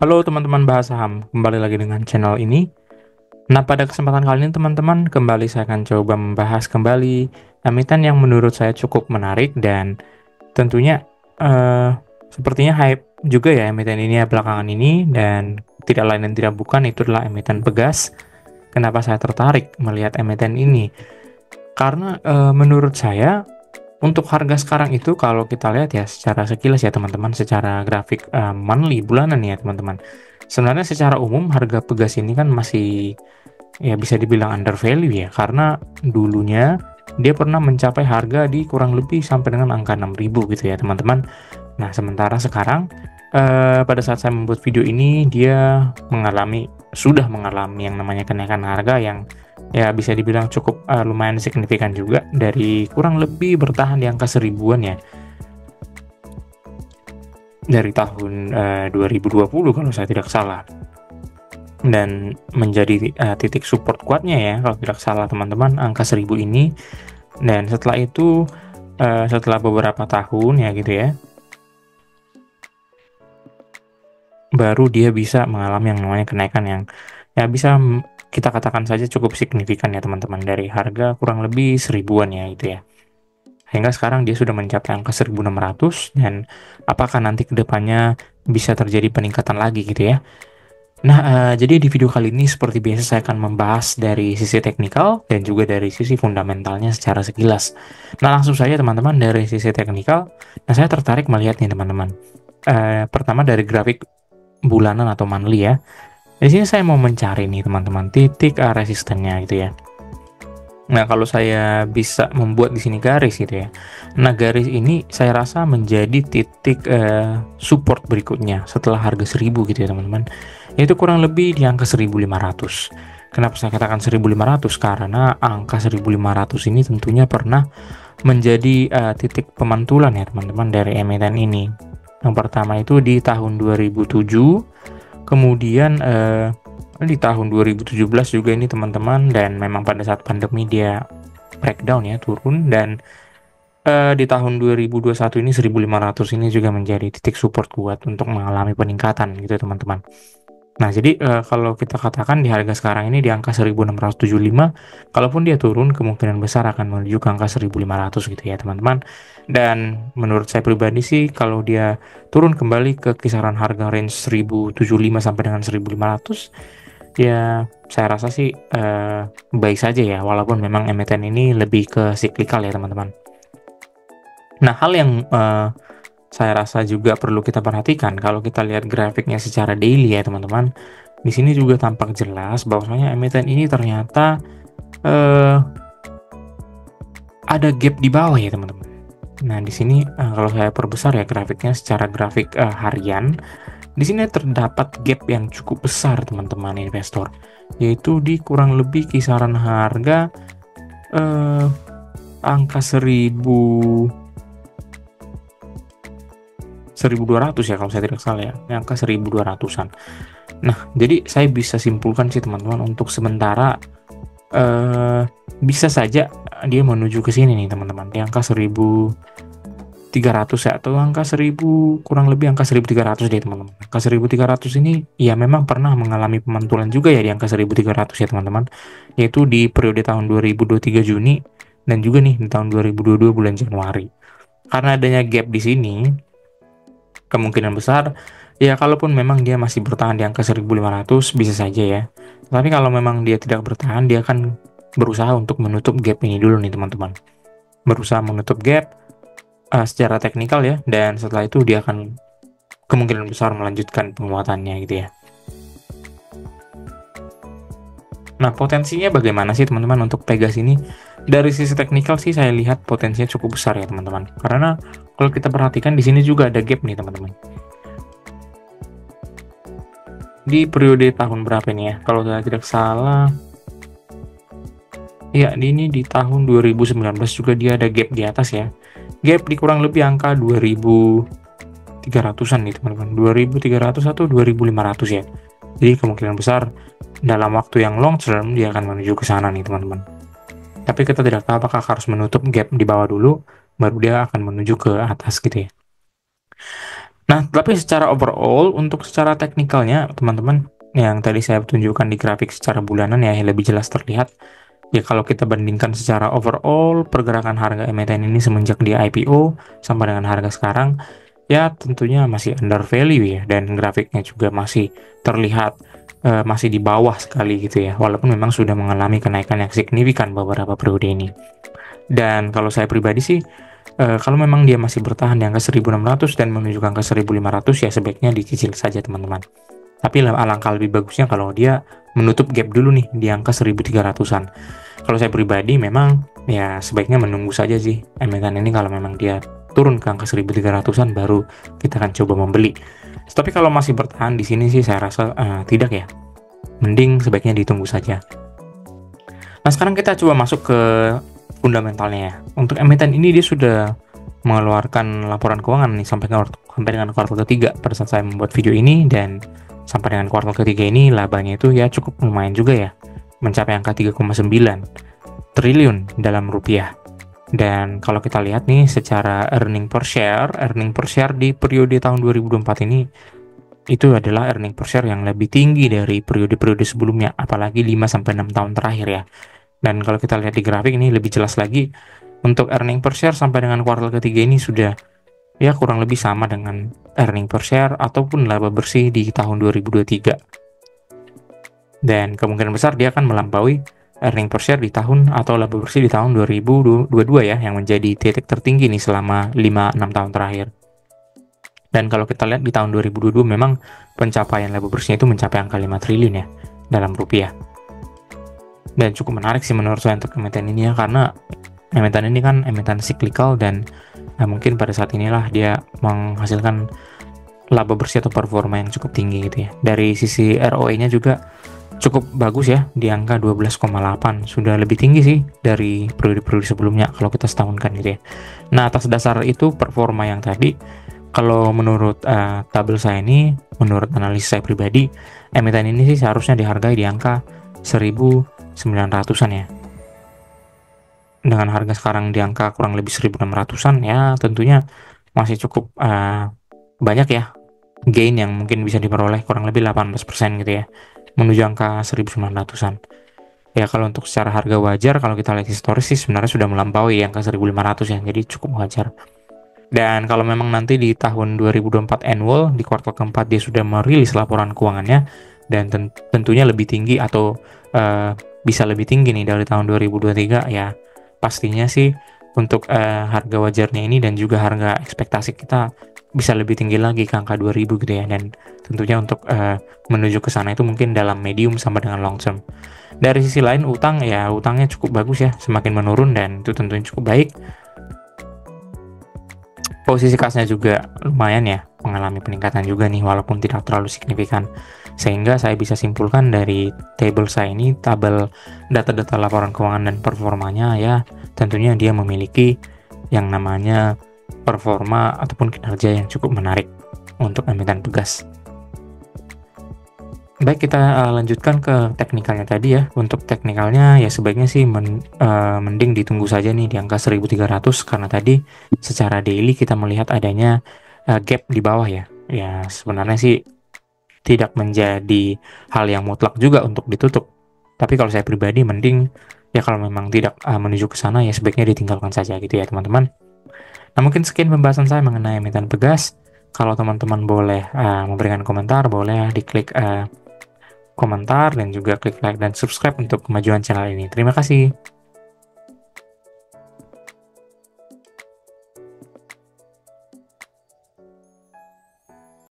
Halo teman-teman bahas saham, kembali lagi dengan channel ini. Nah, pada kesempatan kali ini teman-teman, kembali saya akan coba membahas kembali emiten yang menurut saya cukup menarik dan tentunya sepertinya hype juga ya emiten ini ya belakangan ini, dan tidak lain dan tidak bukan itu adalah emiten Pegas. Kenapa saya tertarik melihat emiten ini? Karena menurut saya untuk harga sekarang itu kalau kita lihat ya secara sekilas ya teman-teman, secara grafik monthly bulanan ya teman-teman. Sebenarnya secara umum harga Pegas ini kan masih ya bisa dibilang under value ya, karena dulunya dia pernah mencapai harga di kurang lebih sampai dengan angka 6.000 gitu ya teman-teman. Nah, sementara sekarang pada saat saya membuat video ini dia sudah mengalami yang namanya kenaikan harga yang ya bisa dibilang cukup lumayan signifikan juga, dari kurang lebih bertahan di angka seribuan ya dari tahun 2020 kalau saya tidak salah, dan menjadi titik support kuatnya ya kalau tidak salah teman-teman angka 1000 ini. Dan setelah itu setelah beberapa tahun ya gitu ya, baru dia bisa mengalami yang namanya kenaikan yang ya bisa kita katakan saja cukup signifikan ya teman-teman, dari harga kurang lebih seribuan ya gitu ya, sehingga sekarang dia sudah mencapai angka 1600, dan apakah nanti kedepannya bisa terjadi peningkatan lagi gitu ya. Nah, jadi di video kali ini seperti biasa saya akan membahas dari sisi teknikal dan juga dari sisi fundamentalnya secara sekilas. Nah, langsung saja teman-teman dari sisi teknikal. Nah, saya tertarik melihat nih teman-teman. Pertama dari grafik bulanan atau monthly ya. Di sini saya mau mencari nih teman-teman titik resistennya gitu ya. Nah, kalau saya bisa membuat di sini garis gitu ya. Nah, garis ini saya rasa menjadi titik support berikutnya setelah harga 1000 gitu ya teman-teman. Itu kurang lebih di angka 1500. Kenapa saya katakan 1500? Karena angka 1500 ini tentunya pernah menjadi titik pemantulan ya teman-teman dari emiten ini. Yang pertama itu di tahun 2007, kemudian di tahun 2017 juga ini teman-teman, dan memang pada saat pandemi dia breakdown ya, turun, dan di tahun 2021 ini 1500 ini juga menjadi titik support kuat untuk mengalami peningkatan gitu teman-teman. Nah, jadi kalau kita katakan di harga sekarang ini di angka 1675, kalaupun dia turun kemungkinan besar akan menuju ke angka 1500 gitu ya teman-teman. Dan menurut saya pribadi sih kalau dia turun kembali ke kisaran harga range 1075 sampai dengan 1500, ya saya rasa sih baik saja ya, walaupun memang emiten ini lebih ke cyclical ya teman-teman. Nah, hal yang saya rasa juga perlu kita perhatikan kalau kita lihat grafiknya secara daily ya teman-teman. Di sini juga tampak jelas bahwasanya emiten ini ternyata ada gap di bawah ya teman-teman. Nah, di sini kalau saya perbesar ya grafiknya secara grafik harian, di sini terdapat gap yang cukup besar teman-teman investor, yaitu di kurang lebih kisaran harga angka 1200 ya kalau saya tidak salah ya, angka 1200-an. Nah, jadi saya bisa simpulkan sih teman-teman, untuk sementara bisa saja dia menuju ke sini nih teman-teman, di angka 1300 ya, atau angka 1000, kurang lebih angka 1300 deh teman-teman. Angka 1300 ini ya memang pernah mengalami pemantulan juga ya di angka 1300 ya teman-teman, yaitu di periode tahun 2023 Juni dan juga nih di tahun 2022 bulan Januari. Karena adanya gap di sini, kemungkinan besar ya kalaupun memang dia masih bertahan di angka 1500 bisa saja ya. Tapi kalau memang dia tidak bertahan, dia akan berusaha untuk menutup gap ini dulu nih teman-teman. Berusaha menutup gap secara teknikal ya, dan setelah itu dia akan kemungkinan besar melanjutkan penguatannya gitu ya. Nah, potensinya bagaimana sih teman-teman untuk Pegas ini? Dari sisi teknikal sih saya lihat potensinya cukup besar ya teman-teman. Karena kalau kita perhatikan di sini juga ada gap nih teman-teman. Di periode tahun berapa ini ya? Kalau saya tidak salah, ya ini di tahun 2019 juga dia ada gap di atas ya. Gap di kurang lebih angka 2300-an nih teman-teman. 2300 atau 2500 ya. Jadi kemungkinan besar dalam waktu yang long term dia akan menuju ke sana nih teman-teman. Tapi kita tidak tahu apakah harus menutup gap di bawah dulu baru dia akan menuju ke atas gitu ya. Nah, tapi secara overall, untuk secara teknikalnya, teman-teman, yang tadi saya tunjukkan di grafik secara bulanan ya, lebih jelas terlihat. Ya, kalau kita bandingkan secara overall, pergerakan harga emiten ini semenjak di IPO sampai dengan harga sekarang, ya tentunya masih under value ya, dan grafiknya juga masih terlihat masih di bawah sekali gitu ya, walaupun memang sudah mengalami kenaikan yang signifikan beberapa periode ini. Dan kalau saya pribadi sih, kalau memang dia masih bertahan di angka 1600 dan menuju ke angka 1500, ya sebaiknya dicicil saja teman-teman. Tapi alangkah lebih bagusnya kalau dia menutup gap dulu nih di angka 1300-an. Kalau saya pribadi memang ya sebaiknya menunggu saja sih emiten ini, kalau memang dia turun ke angka 1300-an baru kita akan coba membeli. Tapi kalau masih bertahan di sini sih saya rasa tidak ya. Mending sebaiknya ditunggu saja. Nah, sekarang kita coba masuk ke fundamentalnya ya. Untuk emiten ini dia sudah mengeluarkan laporan keuangan nih sampai dengan kuartal ketiga pada saat saya membuat video ini, dan sampai dengan kuartal ketiga ini labanya itu ya cukup lumayan juga ya, mencapai angka 3,9 triliun dalam rupiah. Dan kalau kita lihat nih secara earning per share di periode tahun 2024 ini itu adalah earning per share yang lebih tinggi dari periode-periode sebelumnya, apalagi 5-6 tahun terakhir ya. Dan kalau kita lihat di grafik ini lebih jelas lagi, untuk earning per share sampai dengan kuartal ketiga ini sudah ya kurang lebih sama dengan earning per share ataupun laba bersih di tahun 2023. Dan kemungkinan besar dia akan melampaui earning per share di tahun atau laba bersih di tahun 2022 ya, yang menjadi titik tertinggi nih selama 5-6 tahun terakhir. Dan kalau kita lihat di tahun 2022 memang pencapaian laba bersihnya itu mencapai angka 5 triliun ya dalam rupiah. Dan cukup menarik sih menurut saya untuk emiten ini ya, karena emiten ini kan emiten cyclical dan mungkin pada saat inilah dia menghasilkan laba bersih atau performa yang cukup tinggi gitu ya. Dari sisi ROE-nya juga cukup bagus ya, di angka 12,8, sudah lebih tinggi sih dari periode-periode sebelumnya kalau kita setahunkan gitu ya. Nah, atas dasar itu performa yang tadi, kalau menurut tabel saya ini, menurut analisis saya pribadi, emiten ini sih seharusnya dihargai di angka 1900-an ya. Dengan harga sekarang di angka kurang lebih 1600-an ya, tentunya masih cukup banyak ya gain yang mungkin bisa diperoleh, kurang lebih 18% gitu ya, menuju angka 1900-an. Ya kalau untuk secara harga wajar, kalau kita lihat historis sih sebenarnya sudah melampaui angka 1500 ya, jadi cukup wajar. Dan kalau memang nanti di tahun 2024 annual, di kuartal keempat dia sudah merilis laporan keuangannya, dan tentunya lebih tinggi atau bisa lebih tinggi nih dari tahun 2023 ya, pastinya sih untuk harga wajarnya ini dan juga harga ekspektasi kita bisa lebih tinggi lagi ke angka 2000 gitu ya. Dan tentunya untuk menuju ke sana itu mungkin dalam medium sampai dengan long term. Dari sisi lain utangnya cukup bagus ya, semakin menurun, dan itu tentunya cukup baik. Posisi kasnya juga lumayan ya, mengalami peningkatan juga nih walaupun tidak terlalu signifikan. Sehingga saya bisa simpulkan dari tabel saya ini, tabel data-data laporan keuangan dan performanya ya, tentunya dia memiliki yang namanya performa ataupun kinerja yang cukup menarik untuk emiten pegas. Baik, kita lanjutkan ke teknikalnya tadi ya. Untuk teknikalnya ya sebaiknya sih mending ditunggu saja nih di angka 1300, karena tadi secara daily kita melihat adanya gap di bawah ya. Ya sebenarnya sih tidak menjadi hal yang mutlak juga untuk ditutup. Tapi kalau saya pribadi mending ya kalau memang tidak menuju ke sana ya sebaiknya ditinggalkan saja gitu ya teman-teman. Nah, mungkin sekian pembahasan saya mengenai emiten pegas. Kalau teman-teman boleh memberikan komentar, boleh diklik komentar dan juga klik like dan subscribe untuk kemajuan channel ini. Terima kasih.